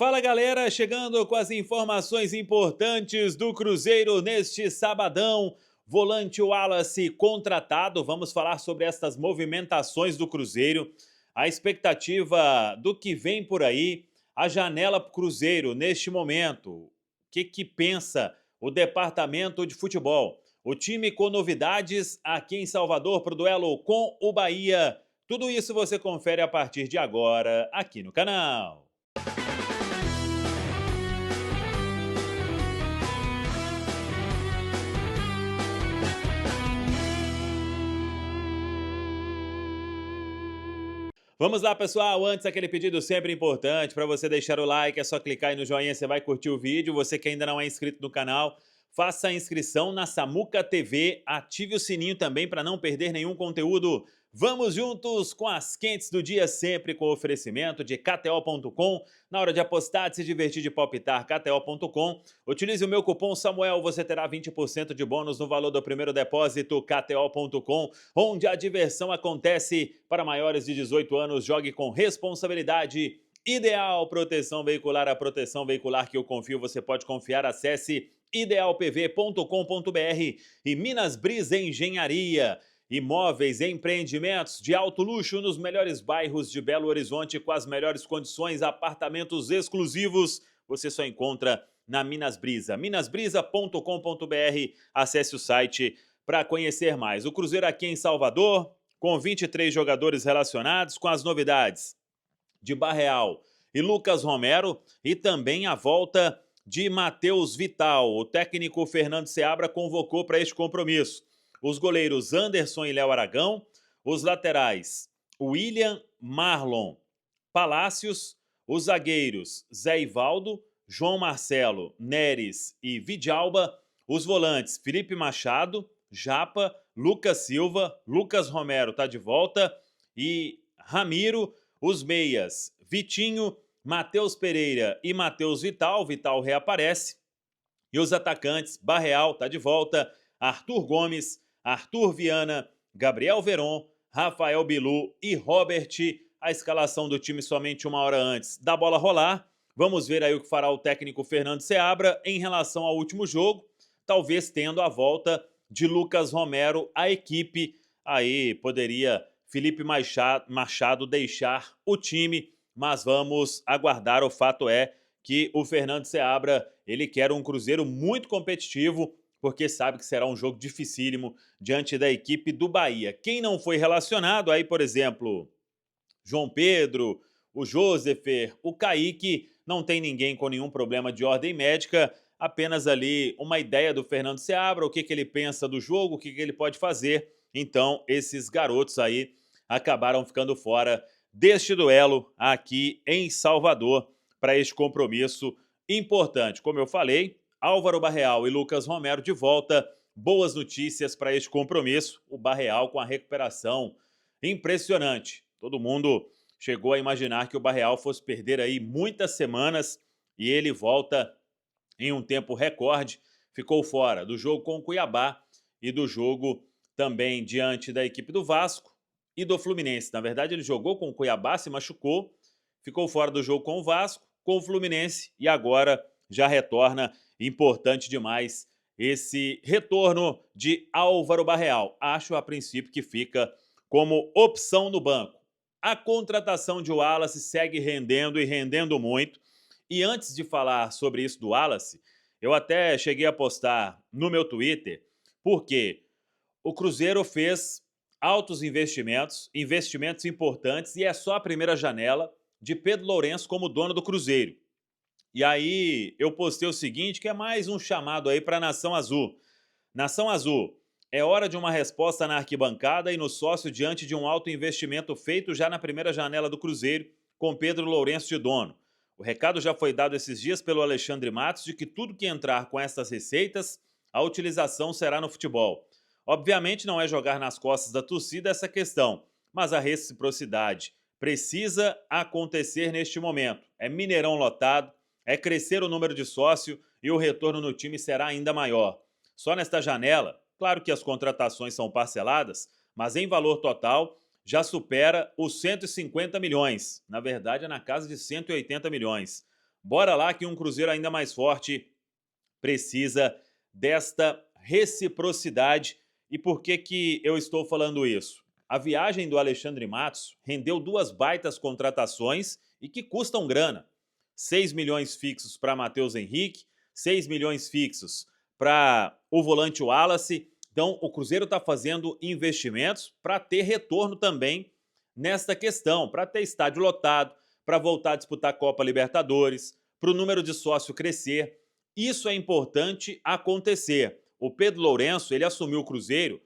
Fala galera, chegando com as informações importantes do Cruzeiro neste sabadão. Volante Wallace contratado, vamos falar sobre estas movimentações do Cruzeiro, a expectativa do que vem por aí, a janela para o Cruzeiro neste momento. O que pensa o departamento de futebol? O time com novidades aqui em Salvador para o duelo com o Bahia. Tudo isso você confere a partir de agora aqui no canal. Vamos lá, pessoal. Antes, aquele pedido sempre importante para você deixar o like. É só clicar aí no joinha, você vai curtir o vídeo. Você que ainda não é inscrito no canal, faça a inscrição na Samuca TV. Ative o sininho também para não perder nenhum conteúdo. Vamos juntos com as quentes do dia, sempre com oferecimento de KTO.com. Na hora de apostar, de se divertir, de palpitar, KTO.com. Utilize o meu cupom Samuel, você terá 20% de bônus no valor do primeiro depósito. KTO.com, onde a diversão acontece. Para maiores de 18 anos, jogue com responsabilidade. Ideal Proteção Veicular, a proteção veicular que eu confio, você pode confiar. Acesse idealpv.com.br e Minas Brisa Engenharia. Imóveis e empreendimentos de alto luxo nos melhores bairros de Belo Horizonte com as melhores condições, apartamentos exclusivos, você só encontra na Minas Brisa. minasbrisa.com.br, acesse o site para conhecer mais. O Cruzeiro aqui em Salvador, com 23 jogadores relacionados, com as novidades de Barreal e Lucas Romero e também a volta de Matheus Vital. O técnico Fernando Seabra convocou para este compromisso os goleiros Anderson e Léo Aragão, os laterais William, Marlon, Palácios, os zagueiros Zé Ivaldo, João Marcelo, Neres e Vidalba, os volantes Felipe Machado, Japa, Lucas Silva, Lucas Romero está de volta e Ramiro, os meias Vitinho, Matheus Pereira e Matheus Vital, Vital reaparece, e os atacantes Barreal está de volta, Arthur Gomes, Arthur Viana, Gabriel Veron, Rafael Bilu e Robert. A escalação do time somente uma hora antes da bola rolar. Vamos ver aí o que fará o técnico Fernando Seabra em relação ao último jogo, talvez tendo a volta de Lucas Romero à equipe. Aí poderia Felipe Machado deixar o time, mas vamos aguardar. O fato é que o Fernando Seabra, ele quer um Cruzeiro muito competitivo, porque sabe que será um jogo dificílimo diante da equipe do Bahia. Quem não foi relacionado, aí, por exemplo, João Pedro, o Josefer, o Kaique, não tem ninguém com nenhum problema de ordem médica, apenas ali uma ideia do Fernando Seabra, o que ele pensa do jogo, o que ele pode fazer. Então, esses garotos aí acabaram ficando fora deste duelo aqui em Salvador para este compromisso importante. Como eu falei, Álvaro Barreal e Lucas Romero de volta. Boas notícias para este compromisso. O Barreal com a recuperação impressionante. Todo mundo chegou a imaginar que o Barreal fosse perder aí muitas semanas e ele volta em um tempo recorde. Ficou fora do jogo com o Cuiabá e do jogo também diante da equipe do Vasco e do Fluminense. Na verdade, ele jogou com o Cuiabá, se machucou, ficou fora do jogo com o Vasco, com o Fluminense e agora já retorna. Importante demais esse retorno de Álvaro Barreal. Acho a princípio que fica como opção no banco. A contratação de Wallace segue rendendo e rendendo muito. E antes de falar sobre isso do Wallace, eu até cheguei a postar no meu Twitter, porque o Cruzeiro fez altos investimentos, investimentos importantes, e é só a primeira janela de Pedro Lourenço como dono do Cruzeiro. E aí eu postei o seguinte, que é mais um chamado aí para a Nação Azul. Nação Azul, é hora de uma resposta na arquibancada e no sócio diante de um alto investimento feito já na primeira janela do Cruzeiro, com Pedro Lourenço de dono. O recado já foi dado esses dias pelo Alexandre Matos de que tudo que entrar com essas receitas, a utilização será no futebol. Obviamente não é jogar nas costas da torcida essa questão, mas a reciprocidade precisa acontecer neste momento. É Mineirão lotado, é crescer o número de sócio e o retorno no time será ainda maior. Só nesta janela, claro que as contratações são parceladas, mas em valor total já supera os 150 milhões. Na verdade, é na casa de 180 milhões. Bora lá que um Cruzeiro ainda mais forte precisa desta reciprocidade. E por que que eu estou falando isso? A viagem do Alexandre Matos rendeu duas baitas contratações e que custam grana. 6 milhões fixos para Matheus Henrique, 6 milhões fixos para o volante Wallace. Então, o Cruzeiro está fazendo investimentos para ter retorno também nesta questão, para ter estádio lotado, para voltar a disputar a Copa Libertadores, para o número de sócio crescer. Isso é importante acontecer. O Pedro Lourenço, ele assumiu o Cruzeiro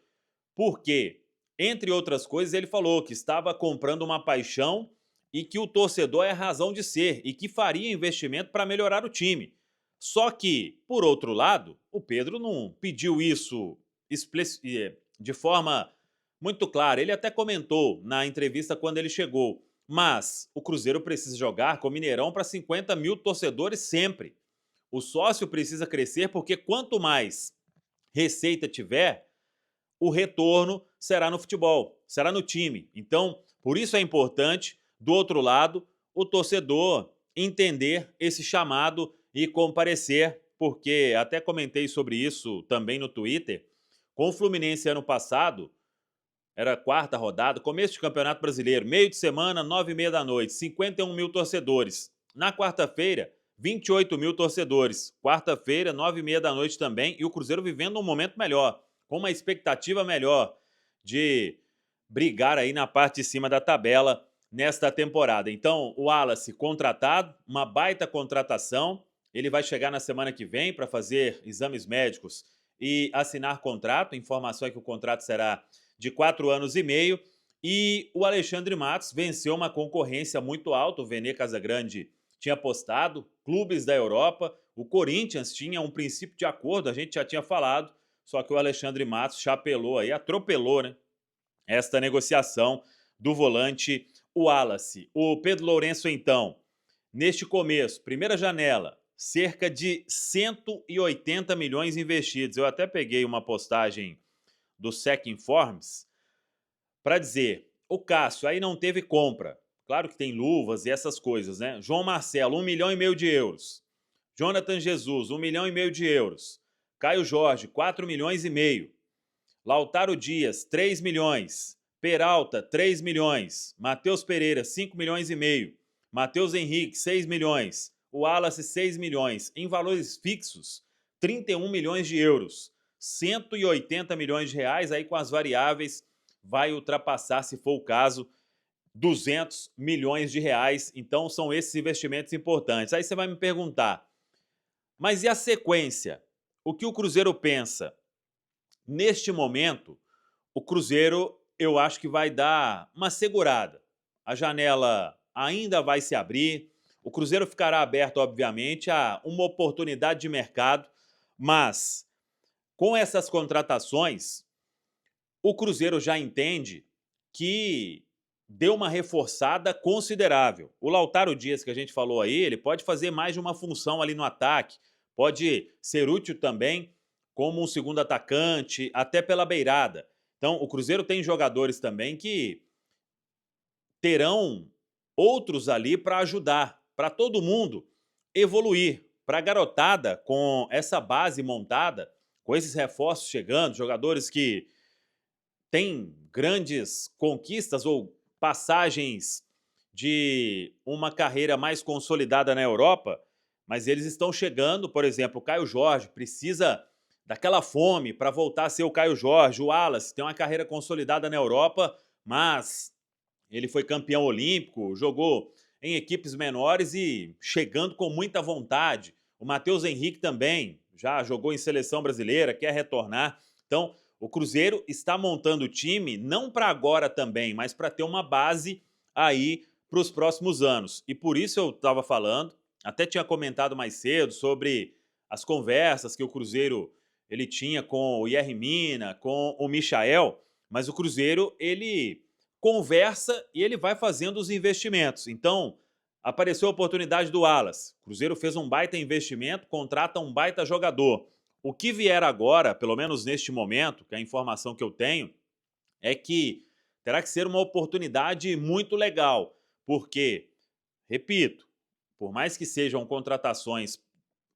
porque, entre outras coisas, ele falou que estava comprando uma paixão e que o torcedor é a razão de ser e que faria investimento para melhorar o time. Só que, por outro lado, o Pedro não pediu isso de forma muito clara. Ele até comentou na entrevista quando ele chegou. Mas o Cruzeiro precisa jogar com o Mineirão para 50 mil torcedores sempre. O sócio precisa crescer porque quanto mais receita tiver, o retorno será no futebol, será no time. Então, por isso é importante, do outro lado, o torcedor entender esse chamado e comparecer, porque até comentei sobre isso também no Twitter. Com o Fluminense ano passado, era a quarta rodada, começo de Campeonato Brasileiro, meio de semana, 9h30 da noite, 51 mil torcedores. Na quarta-feira, 28 mil torcedores. Quarta-feira, 9h30 da noite também, e o Cruzeiro vivendo um momento melhor, com uma expectativa melhor de brigar aí na parte de cima da tabela nesta temporada. Então, o Wallace contratado, uma baita contratação. Ele vai chegar na semana que vem para fazer exames médicos e assinar contrato. Informação é que o contrato será de 4 anos e meio. E o Alexandre Matos venceu uma concorrência muito alta. O Vene Casagrande tinha apostado, clubes da Europa. O Corinthians tinha um princípio de acordo, a gente já tinha falado. Só que o Alexandre Matos chapelou aí, atropelou, né, esta negociação do volante Wallace. O Pedro Lourenço, então, neste começo, primeira janela, cerca de 180 milhões investidos. Eu até peguei uma postagem do SEC Informes para dizer, o Cássio aí não teve compra. Claro que tem luvas e essas coisas, né? João Marcelo, 1,5 milhão de euros. Jonathan Jesus, 1,5 milhão de euros. Caio Jorge, 4,5 milhões. Lautaro Dias, 3 milhões. Peralta, 3 milhões. Matheus Pereira, 5,5 milhões. Matheus Henrique, 6 milhões. O Wallace, 6 milhões. Em valores fixos, 31 milhões de euros. 180 milhões de reais, aí com as variáveis vai ultrapassar, se for o caso, 200 milhões de reais. Então são esses investimentos importantes. Aí você vai me perguntar, mas e a sequência? O que o Cruzeiro pensa? Neste momento, o Cruzeiro, eu acho que vai dar uma segurada. A janela ainda vai se abrir, o Cruzeiro ficará aberto, obviamente, a uma oportunidade de mercado, mas com essas contratações, o Cruzeiro já entende que deu uma reforçada considerável. O Lautaro Dias, que a gente falou aí, ele pode fazer mais de uma função ali no ataque, pode ser útil também como um segundo atacante, até pela beirada. Então, o Cruzeiro tem jogadores também que terão outros ali para ajudar, para todo mundo evoluir, para a garotada com essa base montada, com esses reforços chegando, jogadores que têm grandes conquistas ou passagens de uma carreira mais consolidada na Europa, mas eles estão chegando. Por exemplo, o Caio Jorge precisa daquela fome para voltar a ser o Caio Jorge. O Wallace tem uma carreira consolidada na Europa, mas ele foi campeão olímpico, jogou em equipes menores e chegando com muita vontade. O Matheus Henrique também já jogou em seleção brasileira, quer retornar. Então, o Cruzeiro está montando o time não para agora também, mas para ter uma base aí para os próximos anos. E por isso eu estava falando, até tinha comentado mais cedo sobre as conversas que o Cruzeiro ele tinha com o Yerry Mina, com o Michael, mas o Cruzeiro ele conversa e ele vai fazendo os investimentos. Então, apareceu a oportunidade do Wallace. O Cruzeiro fez um baita investimento, contrata um baita jogador. O que vier agora, pelo menos neste momento, que é a informação que eu tenho, é que terá que ser uma oportunidade muito legal, porque, repito, por mais que sejam contratações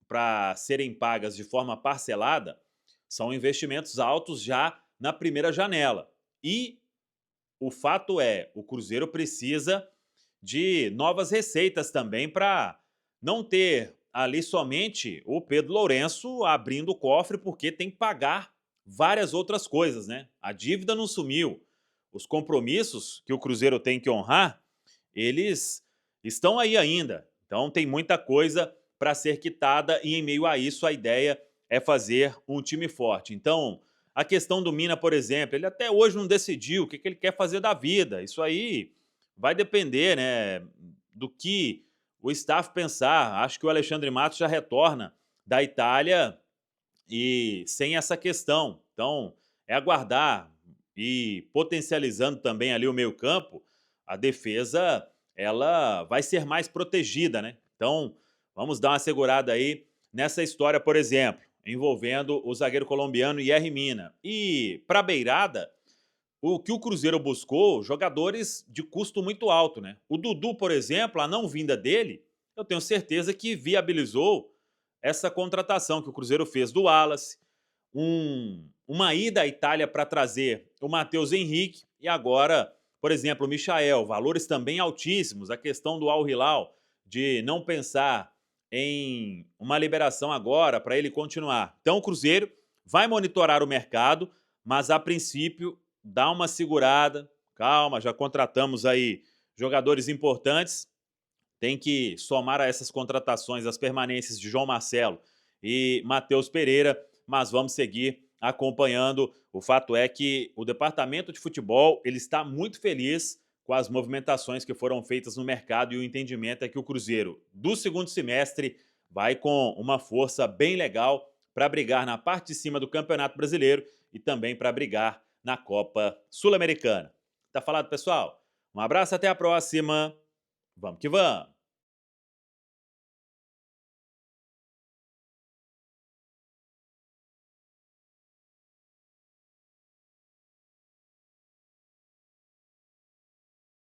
para serem pagas de forma parcelada, são investimentos altos já na primeira janela. E o fato é, o Cruzeiro precisa de novas receitas também para não ter ali somente o Pedro Lourenço abrindo o cofre, porque tem que pagar várias outras coisas, né? A dívida não sumiu. Os compromissos que o Cruzeiro tem que honrar, eles estão aí ainda. Então tem muita coisa para ser quitada e em meio a isso a ideia é fazer um time forte. Então, a questão do Mina, por exemplo, ele até hoje não decidiu o que ele quer fazer da vida. Isso aí vai depender, né, do que o staff pensar. Acho que o Alexandre Matos já retorna da Itália e sem essa questão. Então, é aguardar e potencializando também ali o meio-campo, a defesa ela vai ser mais protegida, né? Então, vamos dar uma segurada aí nessa história, por exemplo, envolvendo o zagueiro colombiano Yerry Mina. E para a beirada, o que o Cruzeiro buscou, jogadores de custo muito alto, né? O Dudu, por exemplo, a não vinda dele, eu tenho certeza que viabilizou essa contratação que o Cruzeiro fez do Wallace, uma ida à Itália para trazer o Matheus Henrique e agora, por exemplo, o Michael, valores também altíssimos, a questão do Al Hilal de não pensar em uma liberação agora para ele continuar. Então o Cruzeiro vai monitorar o mercado, mas a princípio dá uma segurada, calma, já contratamos aí jogadores importantes, tem que somar a essas contratações as permanências de João Marcelo e Matheus Pereira, mas vamos seguir acompanhando. O fato é que o departamento de futebol ele está muito feliz com as movimentações que foram feitas no mercado e o entendimento é que o Cruzeiro, do segundo semestre, vai com uma força bem legal para brigar na parte de cima do Campeonato Brasileiro e também para brigar na Copa Sul-Americana. Tá falado, pessoal? Um abraço, até a próxima. Vamos que vamos!